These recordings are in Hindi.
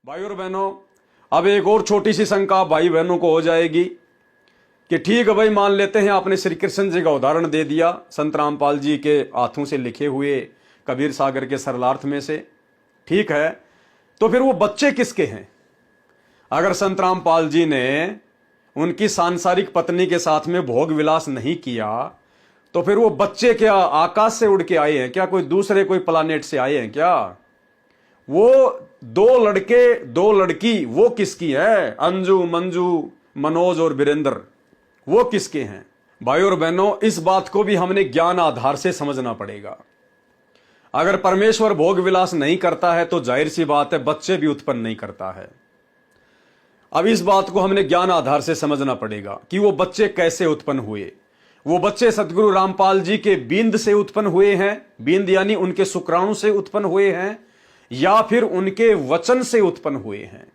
भाई और बहनों, अब एक और छोटी सी शंका भाई बहनों को हो जाएगी कि ठीक है भाई, मान लेते हैं आपने श्री कृष्ण जी का उदाहरण दे दिया संत रामपाल जी के हाथों से लिखे हुए कबीर सागर के सरलार्थ में से। ठीक है, तो फिर वो बच्चे किसके हैं? अगर संत रामपाल जी ने उनकी सांसारिक पत्नी के साथ में भोग विलास नहीं किया तो फिर वो बच्चे क्या आकाश से उड़ के आए हैं क्या? कोई दूसरे कोई प्लानेट से आए हैं क्या? वो दो लड़के दो लड़की वो किसकी है? अंजू मंजू मनोज और वीरेंद्र वो किसके हैं? भाई और बहनों, इस बात को भी हमने ज्ञान आधार से समझना पड़ेगा। अगर परमेश्वर भोग विलास नहीं करता है तो जाहिर सी बात है बच्चे भी उत्पन्न नहीं करता है। अब इस बात को हमने ज्ञान आधार से समझना पड़ेगा कि वो बच्चे कैसे उत्पन्न हुए। वो बच्चे सतगुरु रामपाल जी के बींद से उत्पन्न हुए हैं, बींद यानी उनके शुक्राणु से उत्पन्न हुए हैं, या फिर उनके वचन से उत्पन्न हुए हैं।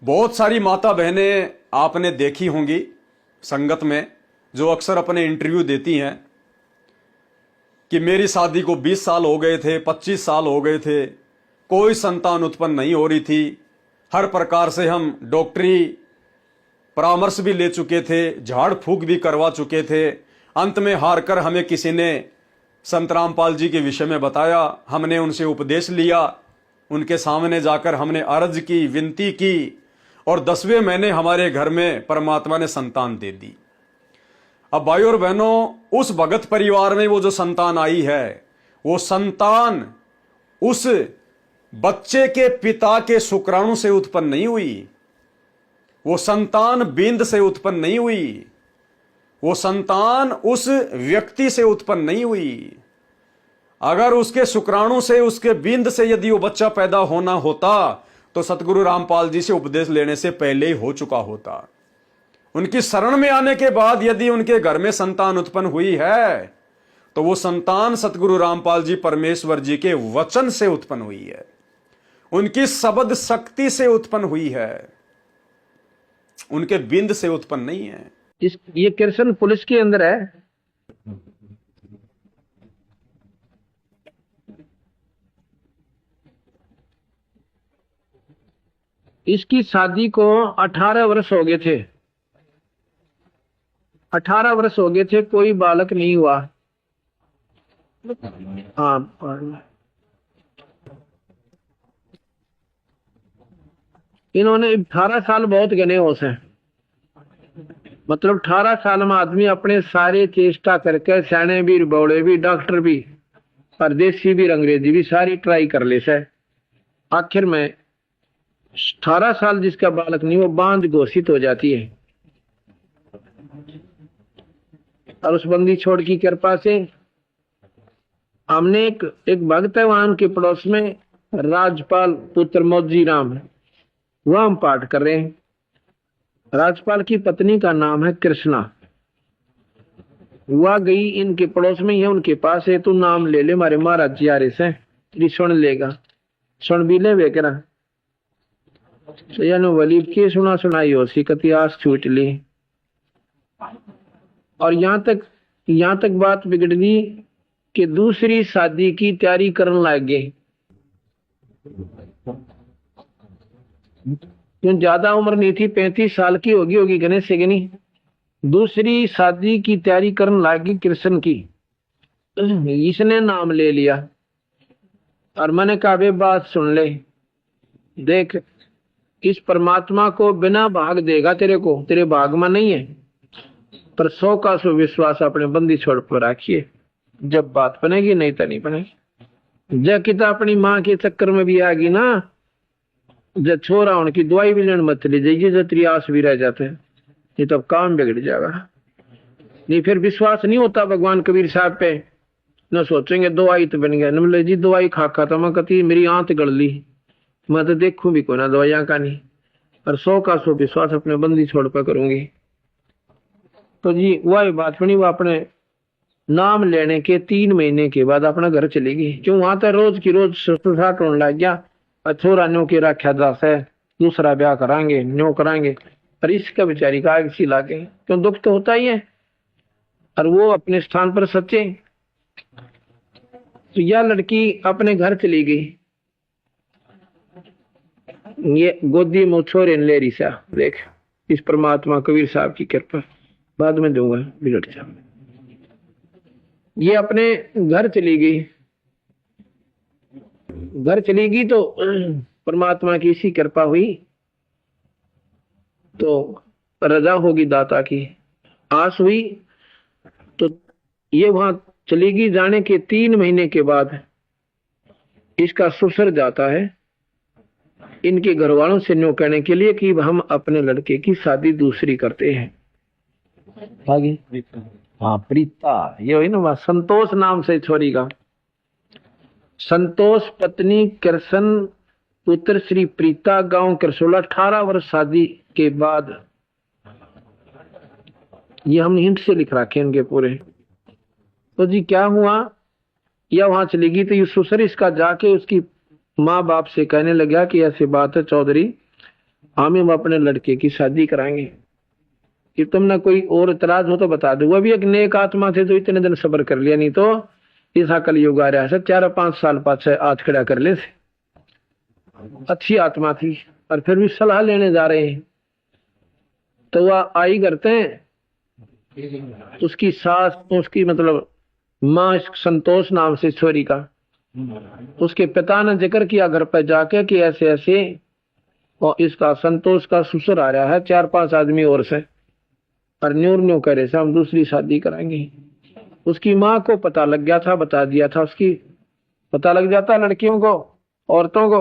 बहुत सारी माता बहनें आपने देखी होंगी संगत में जो अक्सर अपने इंटरव्यू देती हैं कि मेरी शादी को 20 साल हो गए थे, 25 साल हो गए थे, कोई संतान उत्पन्न नहीं हो रही थी। हर प्रकार से हम डॉक्टरी परामर्श भी ले चुके थे, झाड़ फूक भी करवा चुके थे। अंत में हार कर हमें किसी ने संत रामपाल जी के विषय में बताया, हमने उनसे उपदेश लिया, उनके सामने जाकर हमने अर्ज की, विनती की, और 10वें महीने हमारे घर में परमात्मा ने संतान दे दी। अब भाई और बहनों, उस भगत परिवार में वो जो संतान आई है, वो संतान उस बच्चे के पिता के शुक्राणु से उत्पन्न नहीं हुई, वो संतान बींद से उत्पन्न नहीं हुई, वो संतान उस व्यक्ति से उत्पन्न नहीं हुई। अगर उसके शुक्राणु से, उसके बींद से यदि वो बच्चा पैदा होना होता तो सतगुरु रामपाल जी से उपदेश लेने से पहले ही हो चुका होता। उनकी शरण में आने के बाद यदि उनके घर में संतान उत्पन्न हुई है तो वो संतान सतगुरु रामपाल जी परमेश्वर जी के वचन से उत्पन्न हुई है, उनकी शब्द शक्ति से उत्पन्न हुई है, उनके बिंद से उत्पन्न नहीं है। ये कृष्ण पुलिस के अंदर है। इसकी शादी को 18 वर्ष हो गए थे। 18 वर्ष हो गए थे, कोई बालक नहीं हुआ। हाँ, इन्होंने 18 साल बहुत गने हो से, मतलब 18 साल में आदमी अपने सारे चेष्टा करके, सियाने भी, बौड़े भी, डॉक्टर भी, परदेसी भी, अंग्रेजी भी सारी ट्राई कर ले से आखिर में 18 साल जिसका बालक नहीं, वो बांझ घोषित हो जाती है। और उस बंदी छोड़ की कृपा से हमने एक भक्त है वहां के पड़ोस में, राजपाल पुत्र मौजी राम है, वह हम पाठ कर रहे हैं। राजपाल की पत्नी का नाम है कृष्णा। वह गई इनके पड़ोस में ही है, उनके पास है, तू नाम ले ले मारे महाराज जी आ रहे से, सुन लेगा, सुन भी ले बेकरा तो वलीब की सुना सुनाई हो सी कति आस छूट ली। और यहाँ तक बात बिगड़ गई कि दूसरी शादी की तैयारी करने लग गए। क्यों ज्यादा उम्र नहीं थी, 35 साल की होगी गणेश से गनी। दूसरी शादी की तैयारी करने लगी कृष्ण की। इसने नाम ले लिया और मैंने कहा बे बात सुन ले, देख इस परमात्मा को बिना भाग देगा तेरे को, तेरे भाग में नहीं है, पर 100 का 100 विश्वास अपने बंदी छोड़ पर रखिए, जब बात बनेगी नहीं तो नहीं बनेगी। जब किता अपनी माँ के चक्कर में भी आ गई ना, जब छोरा उनकी दवाई भी लेने मत ले जाइए, जब तेरी आस भी रह जाते हैं, ये तो काम बिगड़ जाएगा। नहीं फिर विश्वास नहीं होता भगवान कबीर साहब पे, न सोचेंगे दवाई तो बन गया, न जी दवाई खा तो मैं कहती मेरी आंत गड़ ली, मैं तो देखूं भी कोई ना दवाइयां का नहीं, पर 100 का 100 विश्वास अपने बंदी छोड़ पर करूंगी। तो जी वही बात बनी, वो अपने नाम लेने के 3 महीने के बाद अपना घर चली गई। क्यों वहां तो रोज की रोज ससुराट होने लग गया, छोरा न्यो के रखा दास है, दूसरा ब्याह कराएंगे, न्यो कराएंगे, पर इसका बेचारी का आग सी लागे। क्यों दुख तो होता ही है, और वो अपने स्थान पर सच्चे। तो यह लड़की अपने घर चली गई। ये गोदी में छोरे ले रही सा देख, इस परमात्मा कबीर साहब की कृपा। बाद में दूंगा बिलट साहब। ये अपने घर चली गई, घर चली गई तो परमात्मा की इसी कृपा हुई, तो रजा होगी दाता की आस हुई। तो ये वहां चली गई, जाने के 3 महीने के बाद इसका ससुर जाता है इनके घर वालों से न्यू कहने के लिए कि हम अपने लड़के की शादी दूसरी करते हैं। आगे हाँ प्रीता, ये हुई ना वह संतोष नाम से छोरी का। संतोष पत्नी कृष्ण पुत्र श्री प्रीता, गांव करसोला। 18 वर्ष शादी के बाद, ये हमने हिंट से लिख रखे इनके पूरे। तो जी क्या हुआ, या वहां चली गई तो ये ससुर इसका जाके उसकी माँ बाप से कहने लगा कि ऐसी बात है चौधरी, हम अपने लड़के की शादी कराएंगे, कि तुमने कोई और इतराज हो तो बता दो। वह भी एक नेक आत्मा थे तो इतने दिन सब्र कर लिया, नहीं तो ऐसा कलयुग आ रहा है 4-5 साल पाछे हाथ खड़ा कर ले। अच्छी आत्मा थी और फिर भी सलाह लेने जा रहे हैं। तो वह आई करते हैं, उसकी सास, उसकी मतलब माँ संतोष नाम से छोरी का, उसके पिता ने जिक्र किया घर पर जाके कि ऐसे ऐसे और इसका संतोष का ससुर आ रहा है 4-5 आदमी और से, और न्यू करे से हम दूसरी शादी कराएंगे। उसकी माँ को पता लग गया था, बता दिया था, उसकी पता लग जाता लड़कियों को, औरतों को।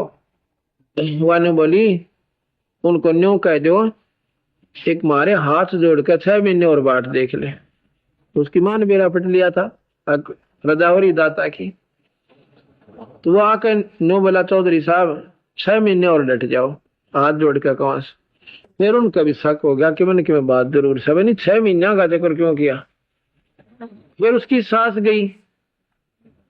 वह ने बोली उनको न्यू कह दो, एक मारे हाथ जोड़कर 6 महीने और बाट देख ले। उसकी माँ ने बेरा पट लिया था रजावरी दाता की। तो वो आकर नो बोला चौधरी साहब 6 महीने और डट जाओ, हाथ जोड़ कर कौन। फिर उनका भी शक हो गया कि मैंने कि मैं बात जरूर सब नहीं 6 महीने का जिक्र क्यों किया। फिर उसकी सास गई,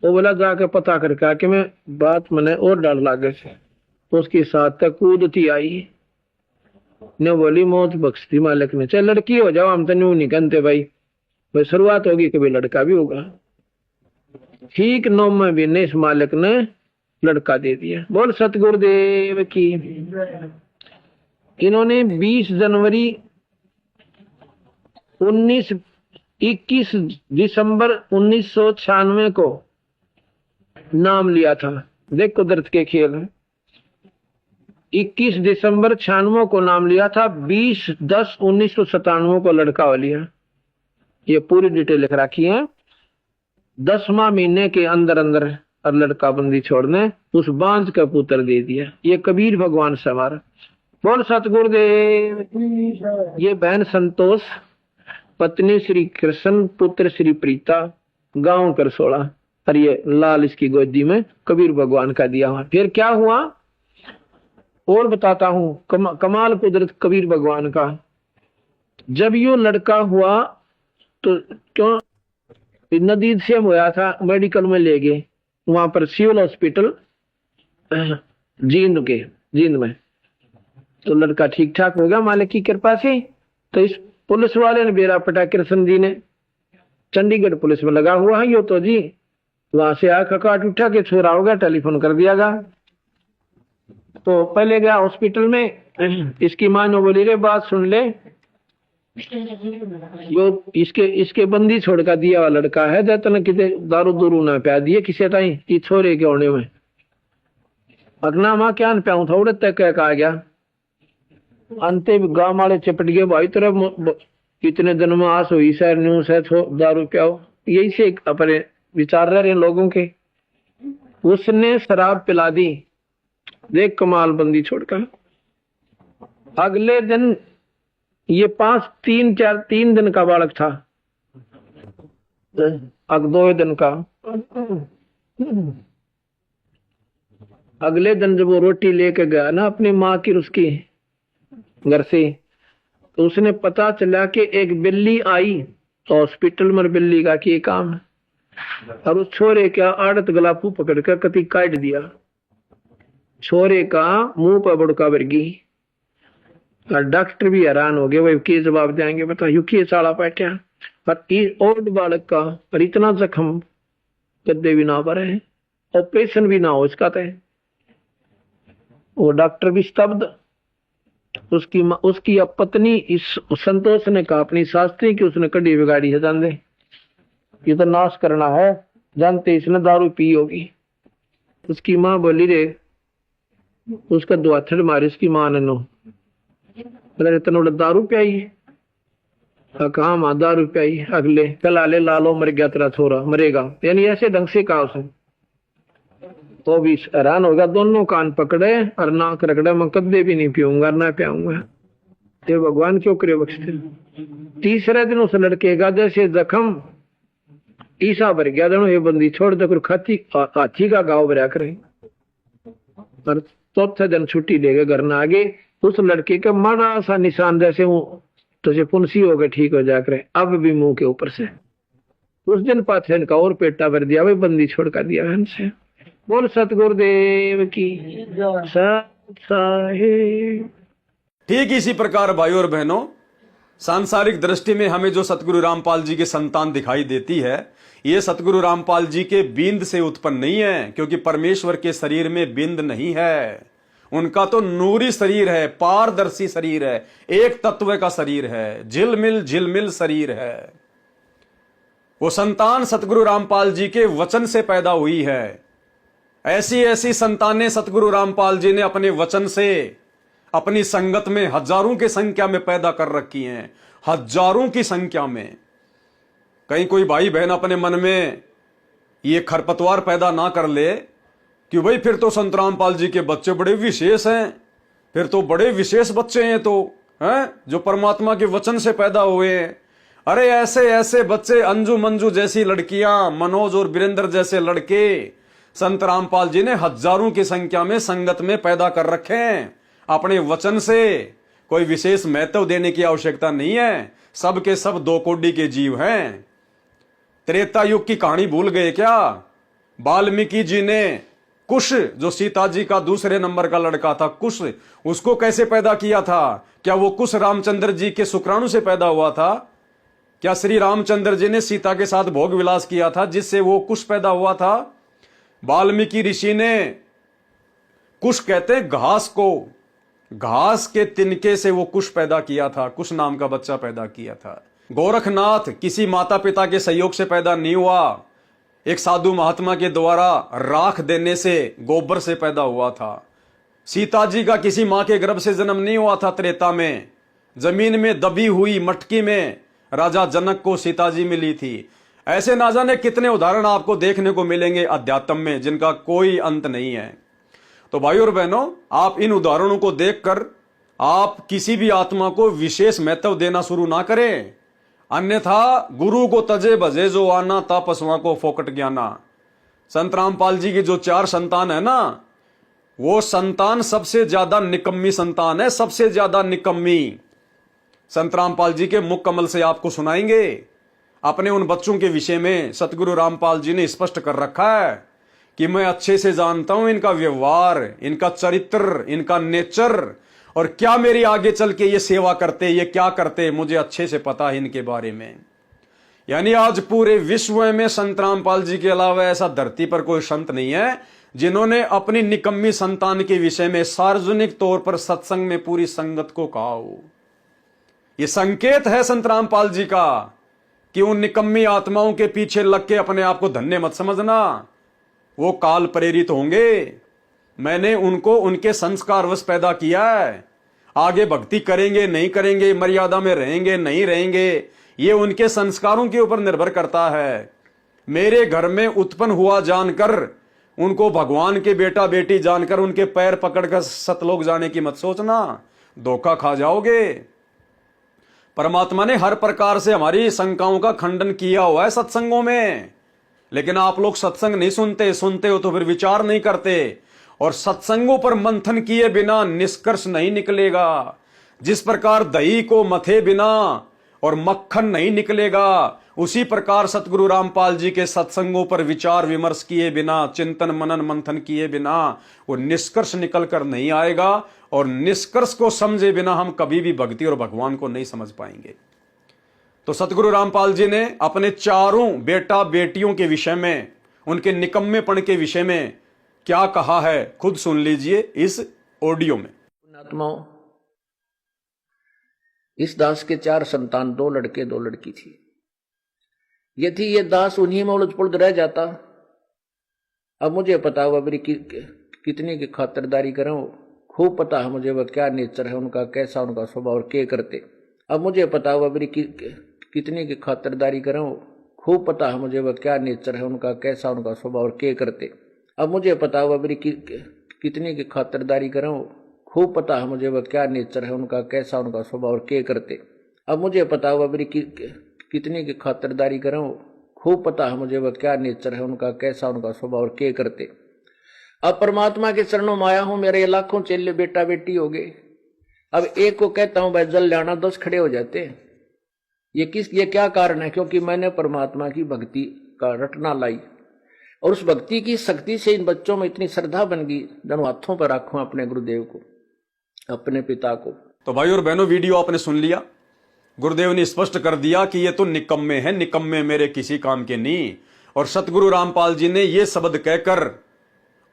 वो बोला जाकर पता करके आके मैं बात मैंने और डर लागे से। तो उसकी सास तक कूदती आई ने बोली मौत बख्शती मालिक ने, चल लड़की हो जाओ, हम तो न्यू नहीं कहते भाई, भाई शुरुआत होगी कभी लड़का भी होगा। ठीक 9वें महीने इस मालिक ने लड़का दे दिया। बोल सतगुरुदेव की। इन्होंने 20 जनवरी 21 दिसंबर 1996 को नाम लिया था। देख कुदरत के खेल। 21 दिसंबर 96 को नाम लिया था, 20/10/1997 को लड़का हो लिया। ये पूरी डिटेल लिख रखी है। 10वां महीने के अंदर अंदर और लड़का बंदी छोड़ने उस बांझ का पुत्र दे दिया। ये कबीर भगवान से हमारा। बोल सतगुरुदेव। ये बहन संतोष, पत्नी श्री कृष्ण, पुत्र श्री प्रीता, गांव करसोला, और ये लाल इसकी गोदी में कबीर भगवान का दिया हुआ। फिर क्या हुआ और बताता हूं। कमाल कुदरत कबीर भगवान का। जब यो लड़का हुआ तो क्यों नदी से हुआ था, मेडिकल में ले गए, वहां पर सिविल हॉस्पिटल जींद में। तो लड़का ठीक ठाक हो गया मालिक की कृपा से। तो इस पुलिस वाले ने बेरा पटा, कृष्ण जी ने, चंडीगढ़ पुलिस में लगा हुआ है यो तो जी, वहां से आकर काट उठा के छोरा होगा, टेलीफोन कर दिया गया। तो पहले गया हॉस्पिटल में, इसकी मां ने बोली रे बात सुन ले, यो इसके बंदी छोड़ का दिया हुआ लड़का है, जतन किते दारू दूरू ना प्या दिए किसी ताई की छोरे के होने में, अगना मां क्या न प्याऊ थोड़े तक कह आ गया। अंते गांव वाले चिपट गए, भाई तरफ कितने दिन में आस हुई सर न्यू से दारू प्याओ। यही से अपने विचार रहे लोगों के। उसने शराब पिला दी, देख कमाल बंदी छोड़कर। अगले दिन ये 3 दिन का बालक था, अग 2 दिन का। अगले दिन जब वो रोटी लेके गया ना अपनी माँ की उसकी घर से, तो उसने पता चला कि एक बिल्ली आई हॉस्पिटल में, बिल्ली का की काम है, और उस छोरे का आड़त गलापू पकड़कर कति काट दिया। छोरे का मुंह पर बुड़का वर्गी, और डॉक्टर भी हैरान हो गए, भाई क्या जवाब देंगे, बता यू के साला बैठा। और बालक का और इतना जख्म कदे भी ना पड़े, ऑपरेशन भी ना हो इसका। तय वो डॉक्टर भी स्तब्ध। उसकी अब पत्नी इस संतोष ने कहा अपनी शास्त्री की उसने कड़ी बिगाड़ी है, जान दे ये तो नाश करना है, जानते इसने दारू पी होगी। उसकी माँ बोली रे, उसका दुआथड़ मारे उसकी माँ ने नो, बोले इतना बड़ा दारू पियाई है, कहा माँ दारू पियाई, अगले कल आले लालो मर गया तेरा छोरा मरेगा, यानी ऐसे ढंग से कहा उसने। तो भी हैरान होगा, दोनों कान पकड़े और नाक रगड़े, मैं कदे भी नहीं पीऊंगा ना पियाऊंगा, ये भगवान क्यों करे बख्शते। तीसरे दिन उस लड़के का जैसे जख्म ईसा भर गया, दोनों ये बंदी छोड़ दे कुछ हाथी का गाँव भरा करे। और चौथे दिन छुट्टी लेके घर न आगे, उस लड़के का माड़ा सा निशान जैसे वो तुझे पुनसी हो गए ठीक हो जाकर, अब भी मुंह के ऊपर से। उस दिन पाथे का और पेटा भर दिया, वही बंदी छोड़ कर दिया हमसे। बोल सतगुरुदेव की सत साहिब। ठीक इसी प्रकार भाइयों और बहनों, सांसारिक दृष्टि में हमें जो सतगुरु रामपाल जी की संतान दिखाई देती है, ये सतगुरु रामपाल जी के बिंद से उत्पन्न नहीं है, क्योंकि परमेश्वर के शरीर में बिंद नहीं है। उनका तो नूरी शरीर है, पारदर्शी शरीर है, एक तत्व का शरीर है, झिलमिल शरीर है। वो संतान सतगुरु रामपाल जी के वचन से पैदा हुई है। ऐसी ऐसी संतानें सतगुरु रामपाल जी ने अपने वचन से अपनी संगत में हजारों की संख्या में पैदा कर रखी हैं, हजारों की संख्या में। कहीं कोई भाई बहन अपने मन में ये खरपतवार पैदा ना कर ले कि भाई फिर तो संत रामपाल जी के बच्चे बड़े विशेष हैं, फिर तो बड़े विशेष बच्चे हैं तो हैं जो परमात्मा के वचन से पैदा हुए हैं। अरे ऐसे ऐसे बच्चे, अंजू मंजू जैसी लड़कियां, मनोज और वीरेंद्र जैसे लड़के संत रामपाल जी ने हजारों की संख्या में संगत में पैदा कर रखे हैं। अपने वचन से कोई विशेष महत्व देने की आवश्यकता नहीं है, सब के सब दो कोटि के जीव हैं। त्रेता युग की कहानी भूल गए क्या? वाल्मीकि जी ने कुश, जो सीता जी का दूसरे नंबर का लड़का था कुश, उसको कैसे पैदा किया था? क्या वो कुश रामचंद्र जी के शुक्राणु से पैदा हुआ था? क्या श्री रामचंद्र जी ने सीता के साथ भोग विलास किया था जिससे वो कुश पैदा हुआ था? वाल्मीकि ऋषि ने, कुश कहते हैं घास को, घास के तिनके से वो कुश पैदा किया था, कुश नाम का बच्चा पैदा किया था। गोरखनाथ किसी माता पिता के सहयोग से पैदा नहीं हुआ, एक साधु महात्मा के द्वारा राख देने से, गोबर से पैदा हुआ था। सीता जी का किसी मां के गर्भ से जन्म नहीं हुआ था। त्रेता में जमीन में दबी हुई मटकी में राजा जनक को सीता जी मिली थी। ऐसे ना जाने कितने उदाहरण आपको देखने को मिलेंगे अध्यात्म में, जिनका कोई अंत नहीं है। तो भाइयों और बहनों, आप इन उदाहरणों को देखकर आप किसी भी आत्मा को विशेष महत्व देना शुरू ना करें, अन्यथा गुरु को तजे भजे जो आना, तापसवा को फोकट ज्ञाना। संत रामपाल जी की जो 4 संतान है ना, वो संतान सबसे ज्यादा निकम्मी संतान है, सबसे ज्यादा निकम्मी। संत रामपाल जी के मुख कमल से आपको सुनाएंगे। अपने उन बच्चों के विषय में सतगुरु रामपाल जी ने स्पष्ट कर रखा है कि मैं अच्छे से जानता हूं इनका व्यवहार, इनका चरित्र, इनका नेचर, और क्या मेरी आगे चल के ये सेवा करते, ये क्या करते, मुझे अच्छे से पता है इनके बारे में। यानी आज पूरे विश्व में संत रामपाल जी के अलावा ऐसा धरती पर कोई संत नहीं है जिन्होंने अपनी निकम्मी संतान के विषय में सार्वजनिक तौर पर सत्संग में पूरी संगत को कहा हो। ये संकेत है संत रामपाल जी का कि उन निकम्मी आत्माओं के पीछे लग के अपने आप को धन्य मत समझना, वो काल प्रेरित होंगे। मैंने उनको उनके संस्कारवश पैदा किया है। आगे भक्ति करेंगे नहीं करेंगे, मर्यादा में रहेंगे नहीं रहेंगे, ये उनके संस्कारों के ऊपर निर्भर करता है। मेरे घर में उत्पन्न हुआ जानकर उनको भगवान के बेटा बेटी जानकर उनके पैर पकड़कर सतलोक जाने की मत सोचना, धोखा खा जाओगे। परमात्मा ने हर प्रकार से हमारी शंकाओं का खंडन किया हुआ है सत्संगों में, लेकिन आप लोग सत्संग नहीं सुनते, सुनते हो तो फिर विचार नहीं करते, और सत्संगों पर मंथन किए बिना निष्कर्ष नहीं निकलेगा। जिस प्रकार दही को मथे बिना और मक्खन नहीं निकलेगा, उसी प्रकार सतगुरु रामपाल जी के सत्संगों पर विचार विमर्श किए बिना, चिंतन मनन मंथन किए बिना वो निष्कर्ष निकल कर नहीं आएगा, और निष्कर्ष को समझे बिना हम कभी भी भक्ति और भगवान को नहीं समझ पाएंगे। तो सतगुरु रामपाल जी ने अपने 4 बेटा बेटियों के विषय में, उनके निकम्मेपन के विषय में क्या कहा है, खुद सुन लीजिए इस ऑडियो में। पुण्यात्माओं, इस दास के 4 संतान, 2 लड़के 2 लड़की थी। यदि ये दास उन्हीं में उलझ पुलझ रह जाता, अब मुझे पता हुआ मेरी कितनी की खातिरदारी करूं, खूब पता है मुझे वह क्या नेचर है उनका, कैसा उनका स्वभाव और क्या करते। अब मुझे पता हुआ मेरी कितनी की खातिरदारी करूं, खूब पता है मुझे वह क्या नेचर है उनका, कैसा उनका स्वभाव और क्या करते। अब मुझे पता हुआ मेरी कितनी की खातिरदारी करूं, खूब पता है मुझे वह क्या नेचर है उनका, कैसा उनका स्वभाव और क्या करते। अब मुझे पता हुआ मेरी कितनी की खातिरदारी करूं, खूब पता है मुझे वह क्या नेचर है उनका, कैसा उनका स्वभाव और क्या करते। अब परमात्मा के चरणों में आया हूं, मेरे लाखों चेले बेटा बेटी हो गए। अब एक को कहता हूं भाई जल लाना, 10 खड़े हो जाते हैं। ये क्या कारण है? क्योंकि मैंने परमात्मा की भक्ति का रटना लाई और उस भक्ति की शक्ति से इन बच्चों में इतनी श्रद्धा बन गई, दोनों हाथों पर रखूं अपने गुरुदेव को, अपने पिता को। तो भाई और बहनों, वीडियो आपने सुन लिया। गुरुदेव ने स्पष्ट कर दिया कि ये तो निकम्मे हैं, निकम्मे मेरे किसी काम के नहीं। और सतगुरु रामपाल जी ने ये शब्द कहकर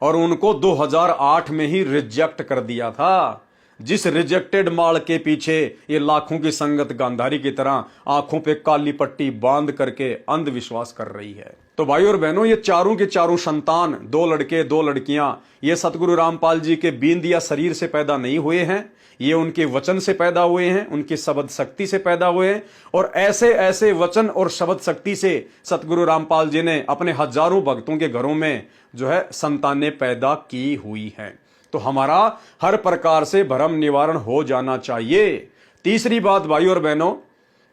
और उनको 2008 में ही रिजेक्ट कर दिया था। जिस रिजेक्टेड माल के पीछे ये लाखों की संगत गांधारी की तरह आंखों पे काली पट्टी बांध करके अंधविश्वास कर रही है। तो भाई और बहनों, ये चारों के चारों संतान, 2 लड़के 2 लड़कियां, ये सतगुरु रामपाल जी के बींद या शरीर से पैदा नहीं हुए हैं, ये उनके वचन से पैदा हुए हैं, उनकी शब्द शक्ति से पैदा हुए हैं। और ऐसे ऐसे वचन और शब्द शक्ति से सतगुरु रामपाल जी ने अपने हजारों भक्तों के घरों में जो है संतानें पैदा की हुई हैं। तो हमारा हर प्रकार से भ्रम निवारण हो जाना चाहिए। तीसरी बात भाई और बहनों,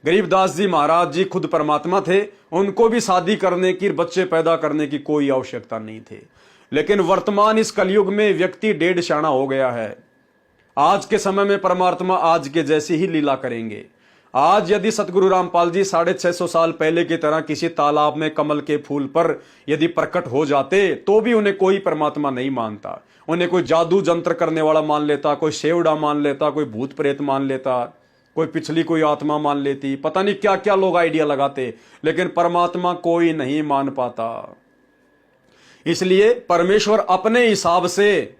गरीबदास जी महाराज जी खुद परमात्मा थे, उनको भी शादी करने की, बच्चे पैदा करने की कोई आवश्यकता नहीं थी। लेकिन वर्तमान इस कलयुग में व्यक्ति 1.5 शाना हो गया है। आज के समय में परमात्मा आज के जैसी ही लीला करेंगे। आज यदि सतगुरु रामपाल जी 650 साल पहले की तरह किसी तालाब में कमल के फूल पर यदि प्रकट हो जाते, तो भी उन्हें कोई परमात्मा नहीं मानता। उन्हें कोई जादू जंत्र करने वाला मान लेता, कोई सेवड़ा मान लेता, कोई भूत प्रेत मान लेता, कोई पिछली कोई आत्मा मान लेती, पता नहीं क्या क्या लोग आइडिया लगाते, लेकिन परमात्मा कोई नहीं मान पाता। इसलिए परमेश्वर अपने हिसाब से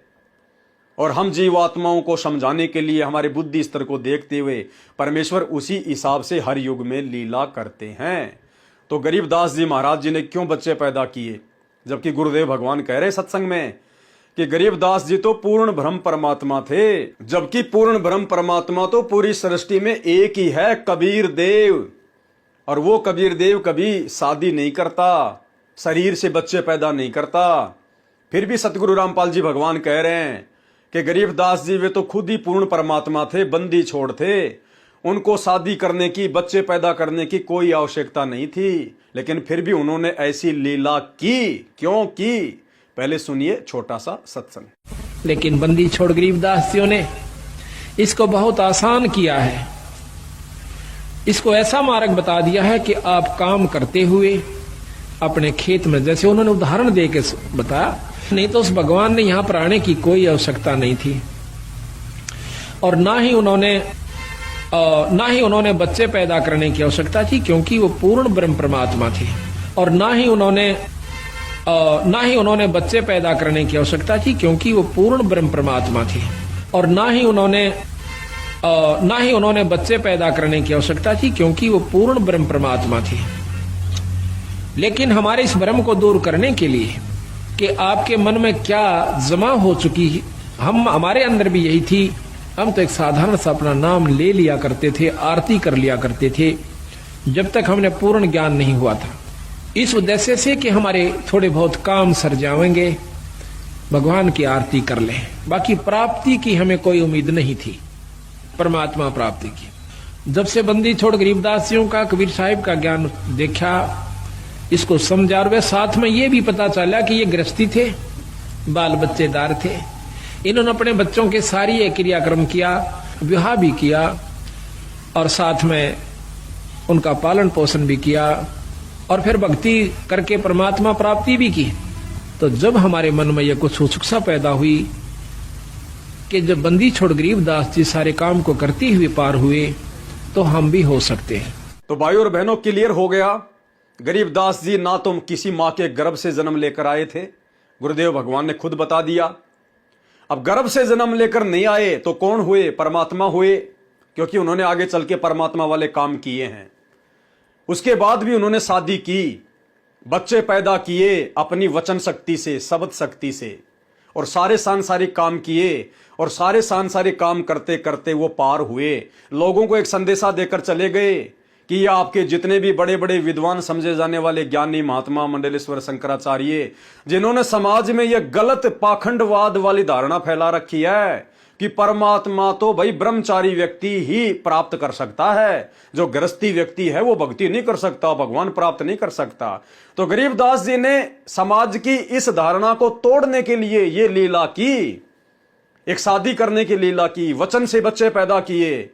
और हम जीवात्माओं को समझाने के लिए हमारे बुद्धि स्तर को देखते हुए परमेश्वर उसी हिसाब से हर युग में लीला करते हैं। तो गरीबदास जी महाराज जी ने क्यों बच्चे पैदा किए, जबकि गुरुदेव भगवान कह रहे सत्संग में कि गरीबदास जी तो पूर्ण ब्रह्म परमात्मा थे, जबकि पूर्ण ब्रह्म परमात्मा तो पूरी सृष्टि में एक ही है, कबीर देव। और वो कबीर देव कभी शादी नहीं करता, शरीर से बच्चे पैदा नहीं करता। फिर भी सतगुरु रामपाल जी भगवान कह रहे हैं कि गरीबदास जी वे तो खुद ही पूर्ण परमात्मा थे, बंदी छोड़ थे, उनको शादी करने की, बच्चे पैदा करने की कोई आवश्यकता नहीं थी। लेकिन फिर भी उन्होंने ऐसी लीला की, क्यों की? पहले सुनिए छोटा सा सत्संग। लेकिन बंदी छोड़ गरीबदासियों ने इसको बहुत आसान किया है। इसको ऐसा मार्ग बता दिया है कि आप काम करते हुए अपने खेत में, जैसे उन्होंने उदाहरण दे के बताया, नहीं तो उस भगवान ने यहां पर आने की कोई आवश्यकता नहीं थी। और ना ही उन्होंने बच्चे पैदा करने की आवश्यकता थी, क्योंकि वो पूर्ण ब्रह्म परमात्मा थे। और ना ही उन्होंने बच्चे पैदा करने की आवश्यकता थी, क्योंकि वो पूर्ण ब्रह्म परमात्मा थे। और ना ही उन्होंने बच्चे पैदा करने की आवश्यकता थी, क्योंकि वो पूर्ण ब्रह्म परमात्मा थे। लेकिन हमारे इस भ्रम को दूर करने के लिए कि आपके मन में क्या जमा हो चुकी है, हमारे अंदर भी यही थी। हम तो एक साधारण सा अपना नाम ले लिया करते थे, आरती कर लिया करते थे, जब तक हमने पूर्ण ज्ञान नहीं हुआ था। इस उद्देश्य से कि हमारे थोड़े बहुत काम सर जाएंगे, भगवान की आरती कर लें। बाकी प्राप्ति की हमें कोई उम्मीद नहीं थी, परमात्मा प्राप्ति की। जब से बंदी छोड़ गरीबदासियों का, कबीर साहिब का ज्ञान देखा, इसको समझा, और साथ में ये भी पता चला कि ये गृहस्थी थे, बाल बच्चेदार थे। इन्होंने अपने बच्चों के सारी ये क्रियाक्रम किया, विवाह भी किया और साथ में उनका पालन पोषण भी किया और फिर भक्ति करके परमात्मा प्राप्ति भी की। तो जब हमारे मन में यह कुछ उत्सुकता पैदा हुई कि जब बंदी छोड़ गरीबदास जी सारे काम को करते हुए पार हुए, तो हम भी हो सकते हैं। तो भाई और बहनों, क्लियर हो गया। गरीबदास जी ना तो किसी मां के गर्भ से जन्म लेकर आए थे, गुरुदेव भगवान ने खुद बता दिया। अब गर्भ से जन्म लेकर नहीं आए तो कौन हुए? परमात्मा हुए, क्योंकि उन्होंने आगे चल के परमात्मा वाले काम किए हैं। उसके बाद भी उन्होंने शादी की, बच्चे पैदा किए अपनी वचन शक्ति से, शब्द शक्ति से, और सारे सांसारिक काम किए, और सारे सांसारिक काम करते करते वो पार हुए। लोगों को एक संदेशा देकर चले गए कि ये आपके जितने भी बड़े बड़े विद्वान समझे जाने वाले ज्ञानी महात्मा मंडलेश्वर शंकराचार्य, जिन्होंने समाज में यह गलत पाखंडवाद वाली धारणा फैला रखी है कि परमात्मा तो भाई ब्रह्मचारी व्यक्ति ही प्राप्त कर सकता है, जो गृहस्थी व्यक्ति है वो भक्ति नहीं कर सकता, भगवान प्राप्त नहीं कर सकता। तो गरीबदास जी ने समाज की इस धारणा को तोड़ने के लिए ये लीला की, एक शादी करने की लीला की, वचन से बच्चे पैदा किए,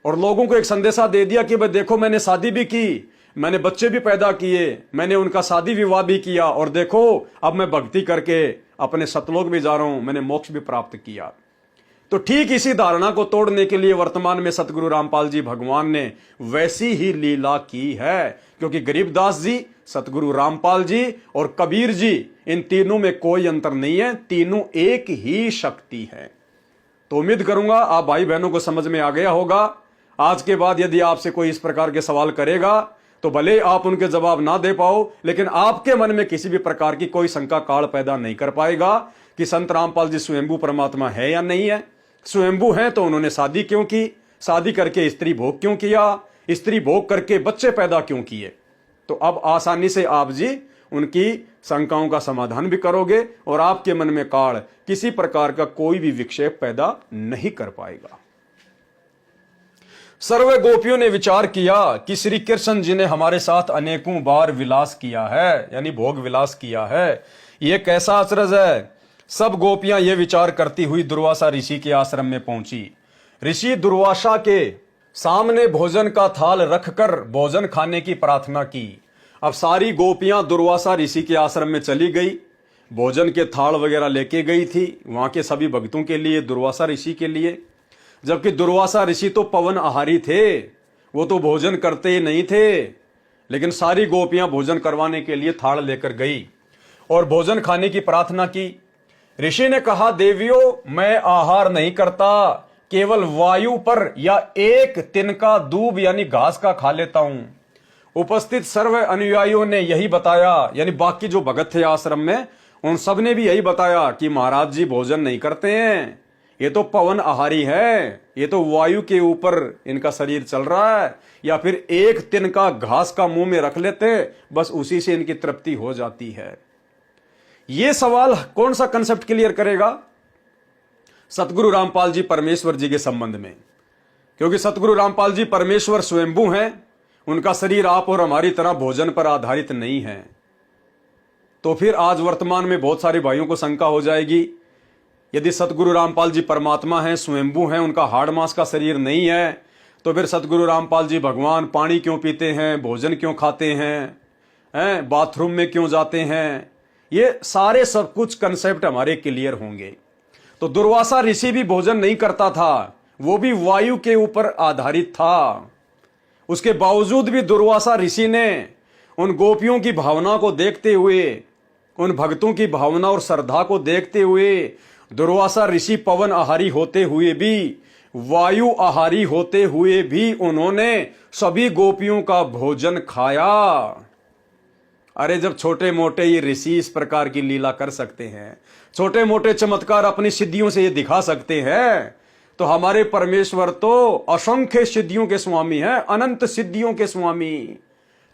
और लोगों को एक संदेशा दे दिया कि भाई देखो मैंने शादी भी की, मैंने बच्चे भी पैदा किए, मैंने उनका शादी विवाह भी किया, और देखो अब मैं भक्ति करके अपने सतलोक भी जा रहा हूं, मैंने मोक्ष भी प्राप्त किया। तो ठीक इसी धारणा को तोड़ने के लिए वर्तमान में सतगुरु रामपाल जी भगवान ने वैसी ही लीला की है, क्योंकि गरीबदास जी, सतगुरु रामपाल जी और कबीर जी, इन तीनों में कोई अंतर नहीं है, तीनों एक ही शक्ति है। तो उम्मीद करूंगा आप भाई बहनों को समझ में आ गया होगा। आज के बाद यदि आपसे कोई इस प्रकार के सवाल करेगा तो भले आप उनके जवाब ना दे पाओ, लेकिन आपके मन में किसी भी प्रकार की कोई शंका काल पैदा नहीं कर पाएगा कि संत रामपाल जी स्वयंभू परमात्मा है या नहीं है। स्वयंभू है तो उन्होंने शादी क्यों की, शादी करके स्त्री भोग क्यों किया, स्त्री भोग करके बच्चे पैदा क्यों किए। तो अब आसानी से आप जी उनकी शंकाओं का समाधान भी करोगे और आपके मन में काल किसी प्रकार का कोई भी विक्षेप पैदा नहीं कर पाएगा। सर्वे गोपियों ने विचार किया कि श्री कृष्ण जी ने हमारे साथ अनेकों बार विलास किया है, यानी भोग विलास किया है, यह कैसा अचरज है। सब गोपियां यह विचार करती हुई दुर्वासा ऋषि के आश्रम में पहुंची। ऋषि दुर्वासा के सामने भोजन का थाल रखकर भोजन खाने की प्रार्थना की। अब सारी गोपियां दुर्वासा ऋषि के आश्रम में चली गई, भोजन के थाल वगैरह लेके गई थी वहां के सभी भक्तों के लिए, दुर्वासा ऋषि के लिए। जबकि दुर्वासा ऋषि तो पवन आहारी थे, वो तो भोजन करते ही नहीं थे, लेकिन सारी गोपियां भोजन करवाने के लिए थाल लेकर गई और भोजन खाने की प्रार्थना की। ऋषि ने कहा, देवियों मैं आहार नहीं करता, केवल वायु पर या एक तिनका दूब यानी घास का खा लेता हूं। उपस्थित सर्व अनुयायियों ने यही बताया, यानी बाकी जो भगत थे आश्रम में उन सब ने भी यही बताया कि महाराज जी भोजन नहीं करते हैं, ये तो पवन आहारी है, ये तो वायु के ऊपर इनका शरीर चल रहा है, या फिर एक तिनका घास का मुंह में रख लेते बस उसी से इनकी तृप्ति हो जाती है। ये सवाल कौन सा कंसेप्ट क्लियर करेगा? सतगुरु रामपाल जी परमेश्वर जी के संबंध में, क्योंकि सतगुरु रामपाल जी परमेश्वर स्वयंभू हैं, उनका शरीर आप और हमारी तरह भोजन पर आधारित नहीं है। तो फिर आज वर्तमान में बहुत सारे भाइयों को शंका हो जाएगी, यदि सतगुरु रामपाल जी परमात्मा हैं, स्वयंभू हैं, उनका हाड़ मांस का शरीर नहीं है, तो फिर सतगुरु रामपाल जी भगवान पानी क्यों पीते हैं, भोजन क्यों खाते हैं, बाथरूम में क्यों जाते हैं? ये सारे सब कुछ कंसेप्ट हमारे क्लियर होंगे। तो दुर्वासा ऋषि भी भोजन नहीं करता था, वो भी वायु के ऊपर आधारित था। उसके बावजूद भी दुर्वासा ऋषि ने उन गोपियों की भावना को देखते हुए, उन भक्तों की भावना और श्रद्धा को देखते हुए, दुर्वासा ऋषि पवन आहारी होते हुए भी, वायु आहारी होते हुए भी उन्होंने सभी गोपियों का भोजन खाया। अरे जब छोटे मोटे ये ऋषि इस प्रकार की लीला कर सकते हैं, छोटे मोटे चमत्कार अपनी सिद्धियों से ये दिखा सकते हैं, तो हमारे परमेश्वर तो असंख्य सिद्धियों के स्वामी हैं, अनंत सिद्धियों के स्वामी।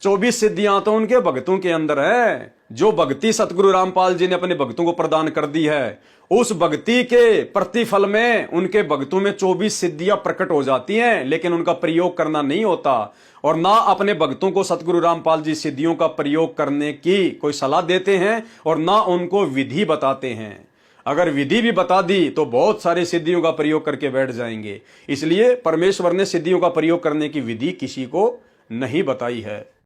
24 सिद्धियां तो उनके भक्तों के अंदर है। जो भक्ति सतगुरु रामपाल जी ने अपने भक्तों को प्रदान कर दी है, उस भक्ति के प्रतिफल में उनके भक्तों में 24 सिद्धियां प्रकट हो जाती हैं, लेकिन उनका प्रयोग करना नहीं होता। और ना अपने भक्तों को सतगुरु रामपाल जी सिद्धियों का प्रयोग करने की कोई सलाह देते हैं और ना उनको विधि बताते हैं। अगर विधि भी बता दी तो बहुत सारी सिद्धियों का प्रयोग करके बैठ जाएंगे। इसलिए परमेश्वर ने सिद्धियों का प्रयोग करने की विधि किसी को नहीं बताई है।